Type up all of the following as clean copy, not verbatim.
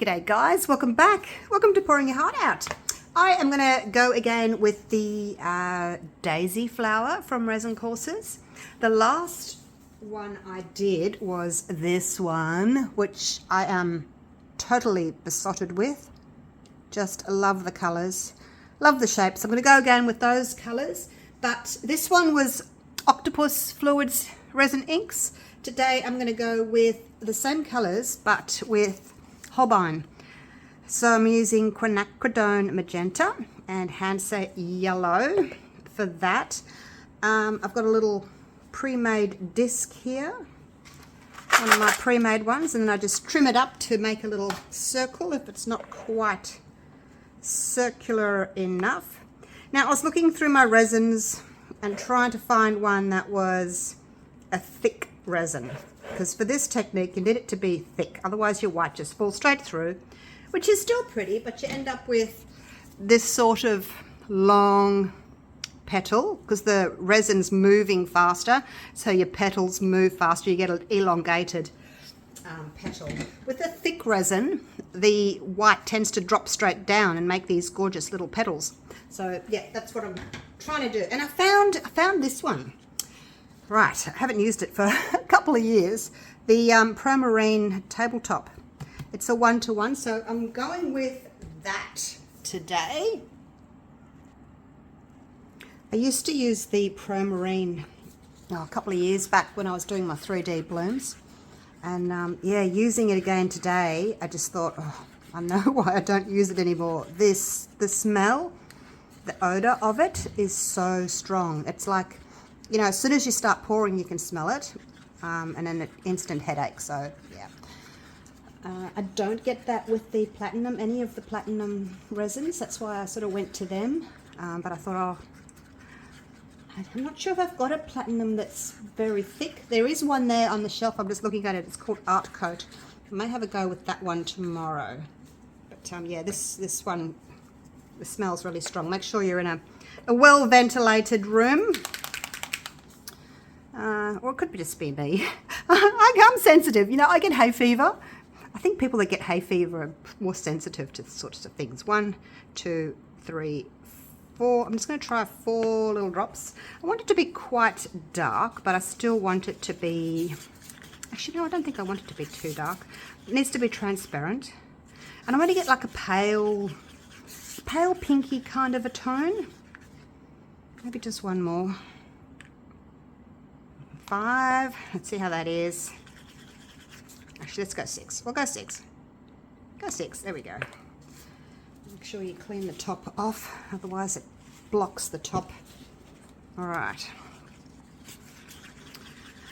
G'day guys, welcome back. Welcome to Pouring Your Heart Out. I am going to go again with the Daisy Flower from Resin Courses. The last one I did was this one, which I am totally besotted with. Just love the colours, love the shapes. I'm going to go again with those colours, but this one was Octopus Fluids resin inks. Today I'm going to go with the same colours but with Holbein. So I'm using quinacridone magenta and Hansa yellow for that. I've got a little pre-made disc here, one of my pre-made ones, and then I just trim it up to make a little circle if it's not quite circular enough. Now I was looking through my resins and trying to find one that was a thick resin, because for this technique you need it to be thick, otherwise your white just falls straight through, which is still pretty, but you end up with this sort of long petal because the resin's moving faster, so your petals move faster, you get an elongated petal. With a thick resin, the white tends to drop straight down and make these gorgeous little petals. So yeah, that's what I'm trying to do. And I found this one. Right, I haven't used it for a couple of years. The Promarine tabletop. It's a 1-to-1, so I'm going with that today. I used to use the Promarine a couple of years back when I was doing my 3D blooms. And yeah, using it again today, I just thought, oh, I know why I don't use it anymore. The smell, the odor of it is so strong. It's like, you know, as soon as you start pouring, you can smell it, and then an instant headache. So yeah, I don't get that with the platinum, any of the platinum resins. That's why I sort of went to them. But I thought, oh, I'm not sure if I've got a platinum that's very thick. There is one there on the shelf. I'm just looking at it. It's called Art Coat. I may have a go with that one tomorrow. But yeah, this one, the smell's really strong. Make sure you're in a well ventilated room. Or it could just be me. I'm sensitive, you know, I get hay fever. I think people that get hay fever are more sensitive to sorts of things. 1, 2, 3, 4. I'm just going to try 4 little drops. I want it to be quite dark, but I still want it to be... Actually, no, I don't think I want it to be too dark. It needs to be transparent. And I want to get like a pale pinky kind of a tone. Maybe just one more. 5. Let's see how that is. Actually, let's go 6. We'll go 6. Go 6. There we go. Make sure you clean the top off, otherwise it blocks the top. All right.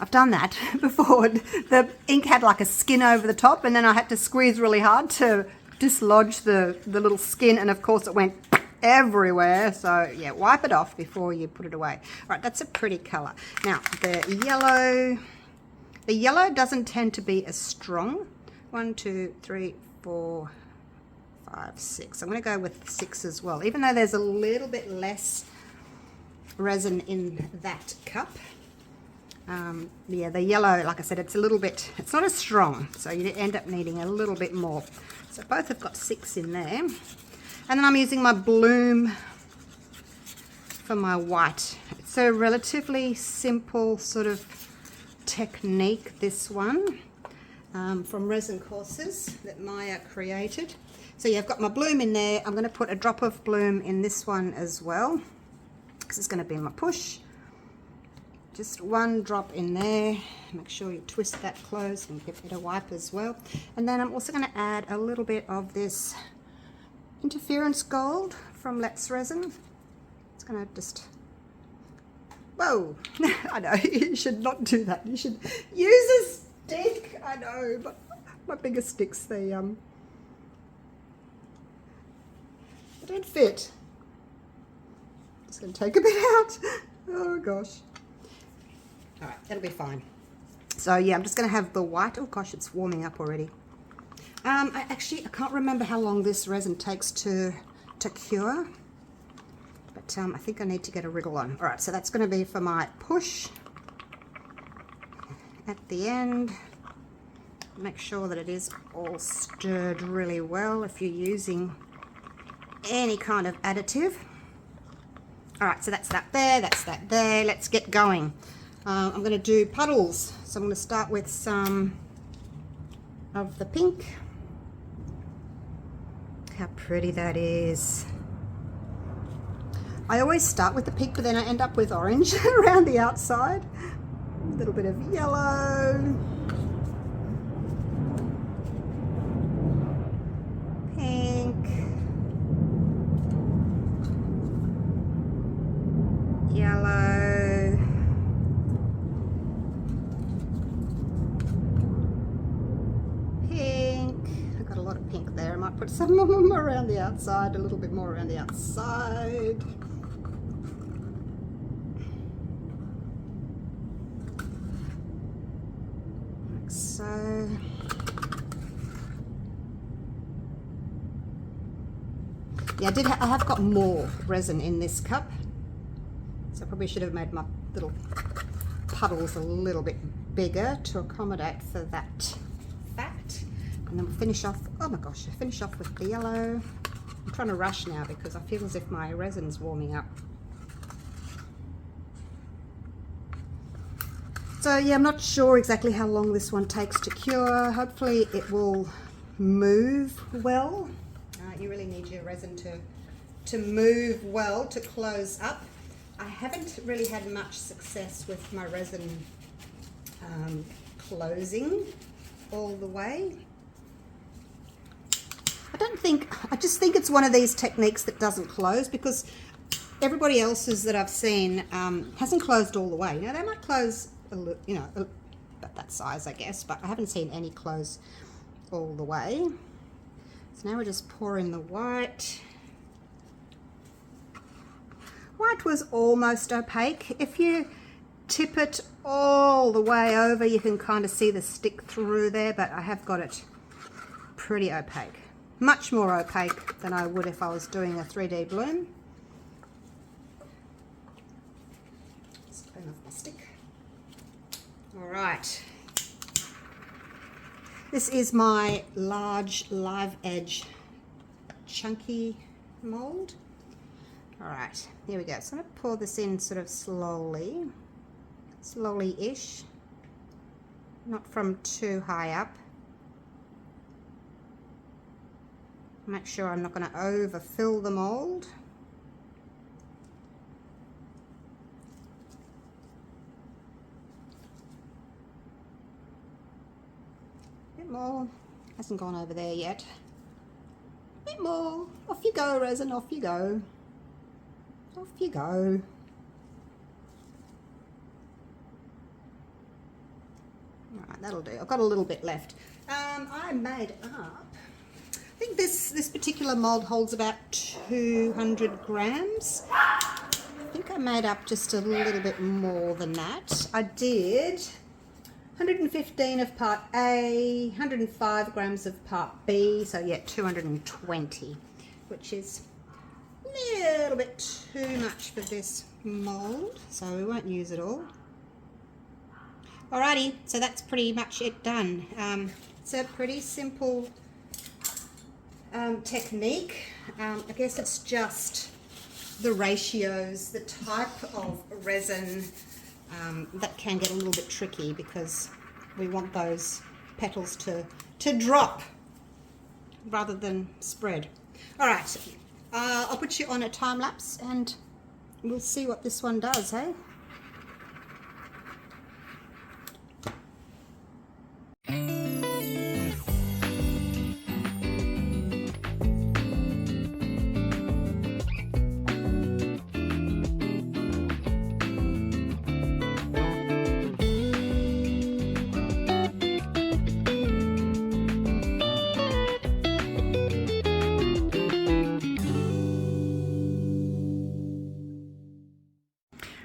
I've done that before. The ink had like a skin over the top, and then I had to squeeze really hard to dislodge the little skin, and of course it went everywhere. So yeah, wipe it off before you put it away. All right, that's a pretty color. Now the yellow doesn't tend to be as strong. 1, 2, 3, 4, 5, 6. I'm going to go with 6 as well, even though there's a little bit less resin in that cup. Yeah, the yellow, like I said, it's a little bit, it's not as strong, so you end up needing a little bit more. So both have got 6 in there. And then I'm using my bloom for my white. It's a relatively simple sort of technique, this one, from Resin Courses that Maya created. So yeah, I've got my bloom in there. I'm going to put a drop of bloom in this one as well, because it's going to be my push. Just 1 drop in there. Make sure you twist that close and give it a wipe as well. And then I'm also going to add a little bit of this interference gold from Let's Resin. It's going to just... Whoa! I know, you should not do that. You should use a stick. I know, but my bigger sticks, they don't fit. Just going to take a bit out. Oh gosh. All right, that'll be fine. So yeah, I'm just going to have the white. Oh gosh, it's warming up already. I can't remember how long this resin takes to cure, but I think I need to get a wriggle on. All right, so that's going to be for my push at the end. Make sure that it is all stirred really well if you're using any kind of additive. All right, so that's that there, that's that there. Let's get going. I'm going to do puddles. So I'm going to start with some of the pink. How pretty that is. I always start with the pink, but then I end up with orange around the outside. A little bit of yellow. Pink. Yellow. Pink. I've got a lot of pink there. I might put some of them around the outside, a little bit more around the outside. Like so. Yeah, I have got more resin in this cup, so I probably should have made my little puddles a little bit bigger to accommodate for that fact. And then we'll finish off, oh my gosh, finish off with the yellow. I'm trying to rush now because I feel as if my resin's warming up. So yeah, I'm not sure exactly how long this one takes to cure. Hopefully it will move well. You really need your resin to move well, to close up. I haven't really had much success with my resin closing all the way. I just think it's one of these techniques that doesn't close, because everybody else's that I've seen hasn't closed all the way. You know, they might close a little, you know, about that size, I guess, but I haven't seen any close all the way. So now we're just pouring the white. White was almost opaque. If you tip it all the way over, you can kind of see the stick through there, but I have got it pretty opaque. Much more opaque than I would if I was doing a 3D bloom. Let's clean off my stick. All right. This is my large live edge chunky mold. All right, here we go. So I'm going to pour this in sort of slowly-ish, not from too high up. Make sure I'm not going to overfill the mold. Bit more, hasn't gone over there yet. Bit more. Off you go, resin, off you go. Off you go. Alright, that'll do. I've got a little bit left. I made up, I think this particular mold holds about 200 grams. I think I made up just a little bit more than that. I did 115 of part A, 105 grams of part B, so yeah, 220, which is a little bit too much for this mold, so we won't use it all. Alrighty, so that's pretty much it done. It's a pretty simple technique. I guess it's just the ratios, the type of resin that can get a little bit tricky, because we want those petals to drop rather than spread. All right, I'll put you on a time lapse and we'll see what this one does, hey?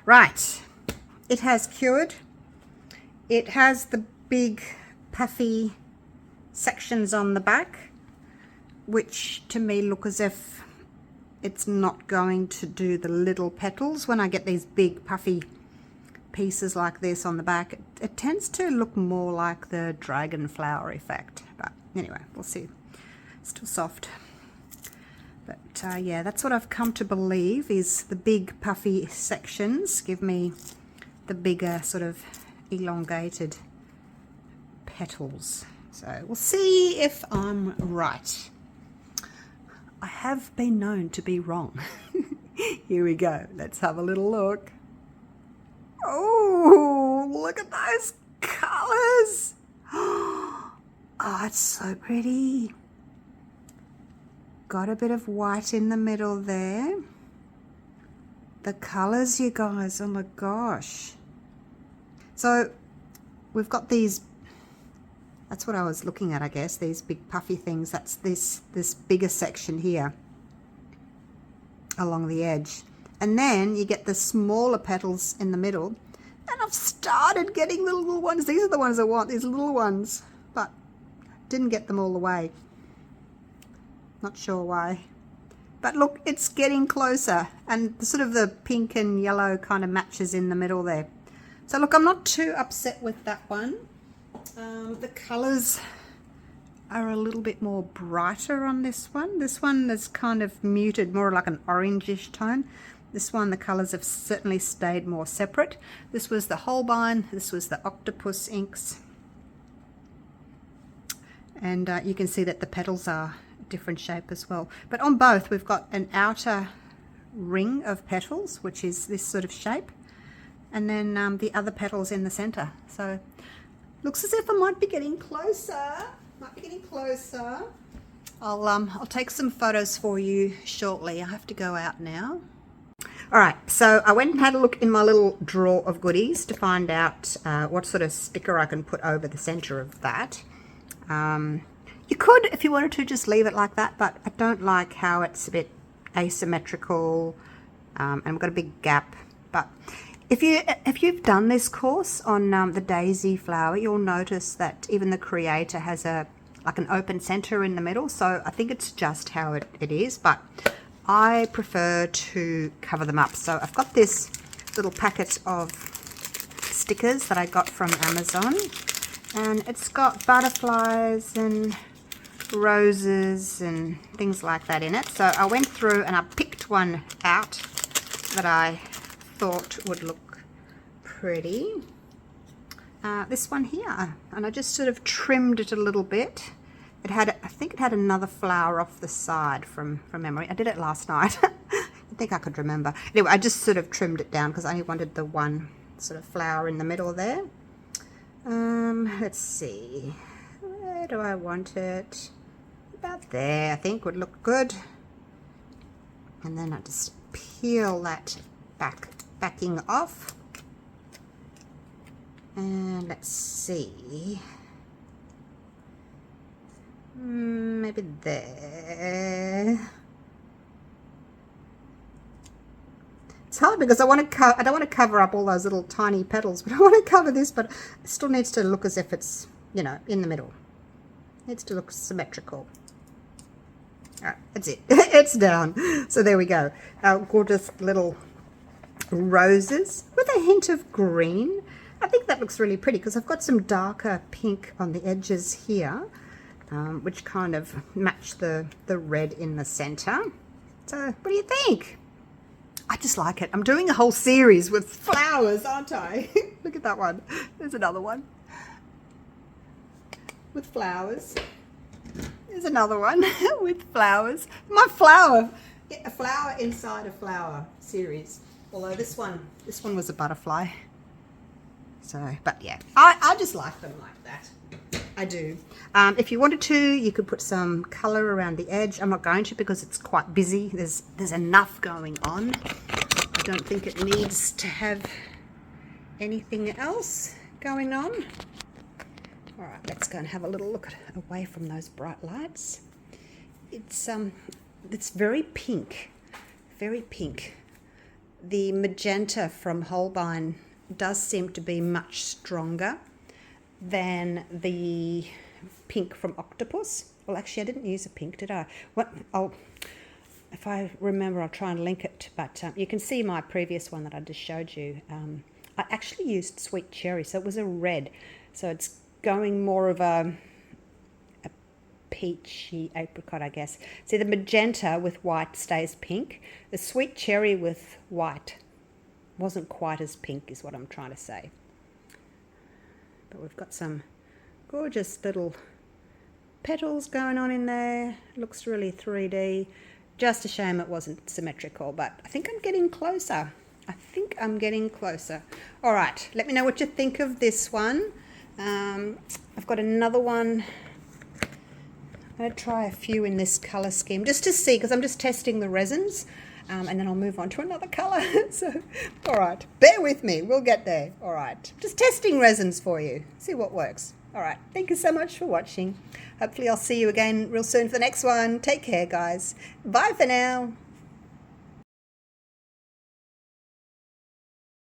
Right, it has cured. It has the big puffy sections on the back, which to me look as if it's not going to do the little petals when I get these big puffy pieces like this on the back, it tends to look more like the dragon flower effect. But anyway, we'll see. Still soft. But yeah, that's what I've come to believe is the big puffy sections give me the bigger sort of elongated petals. So we'll see if I'm right. I have been known to be wrong. Here we go. Let's have a little look. Oh, look at those colors. Oh, it's so pretty. Got a bit of white in the middle there. The colors, you guys, oh my gosh. So we've got these, that's what I was looking at, I guess, these big puffy things. That's this bigger section here along the edge. And then you get the smaller petals in the middle. And I've started getting the little ones. These are the ones I want, these little ones. But didn't get them all the way. Not sure why. But look, it's getting closer. And sort of the pink and yellow kind of matches in the middle there. So look, I'm not too upset with that one. The colours are a little bit more brighter on this one. This one is kind of muted, more like an orangish tone. This one, the colours have certainly stayed more separate. This was the Holbein, this was the Octopus inks. And you can see that the petals are a different shape as well. But on both, we've got an outer ring of petals, which is this sort of shape. And then the other petals in the centre. So looks as if I might be getting closer. I'll take some photos for you shortly. I have to go out now. All right, so I went and had a look in my little drawer of goodies to find out what sort of sticker I can put over the center of that. You could, if you wanted to, just leave it like that, but I don't like how it's a bit asymmetrical and we've got a big gap. But if you've done this course on the Daisy Flower, you'll notice that even the creator has like an open center in the middle. So I think it's just how it is, but I prefer to cover them up. So I've got this little packet of stickers that I got from Amazon, and it's got butterflies and roses and things like that in it. So I went through and I picked one out that I thought would look pretty. This one here, and I just sort of trimmed it a little bit. It had, I think it had another flower off the side from memory. I did it last night. I think I could remember. Anyway, I just sort of trimmed it down because I only wanted the one sort of flower in the middle there. Let's see. Where do I want it? About there, I think would look good. And then I just peel that backing off. And let's see. Maybe there. It's hard because I don't want to cover up all those little tiny petals, but I want to cover this, but it still needs to look as if it's, you know, in the middle. It needs to look symmetrical. All right, that's it. It's down. So there we go. Our gorgeous little roses with a hint of green. I think that looks really pretty because I've got some darker pink on the edges here, which kind of match the red in the center. So what do you think? I just like it. I'm doing a whole series with flowers, aren't I? Look at that one. There's another one with flowers. There's another one with flowers. My flower, a flower inside a flower series. Although this one was a butterfly. So, but yeah, I just like them like that. I do. If you wanted to, you could put some color around the edge. I'm not going to because it's quite busy. There's enough going on. I don't think it needs to have anything else going on. All right, let's go and have a little look away from those bright lights. It's very pink, very pink. The magenta from Holbein does seem to be much stronger than the pink from Octopus. Well, actually, I didn't use a pink, did I? If I remember, I'll try and link it. But you can see my previous one that I just showed you. I actually used sweet cherry, so it was a red. So it's going more of a peachy apricot, I guess. See, the magenta with white stays pink. The sweet cherry with white wasn't quite as pink, is what I'm trying to say. But we've got some gorgeous little petals going on in there. Looks really 3D. Just a shame it wasn't symmetrical, but I think I'm getting closer. All right, let me know what you think of this one. I've got another one. I'm going to try a few in this color scheme just to see, because I'm just testing the resins, and then I'll move on to another color. So, all right, bear with me. We'll get there. All right, just testing resins for you. See what works. All right, thank you so much for watching. Hopefully I'll see you again real soon for the next one. Take care, guys. Bye for now.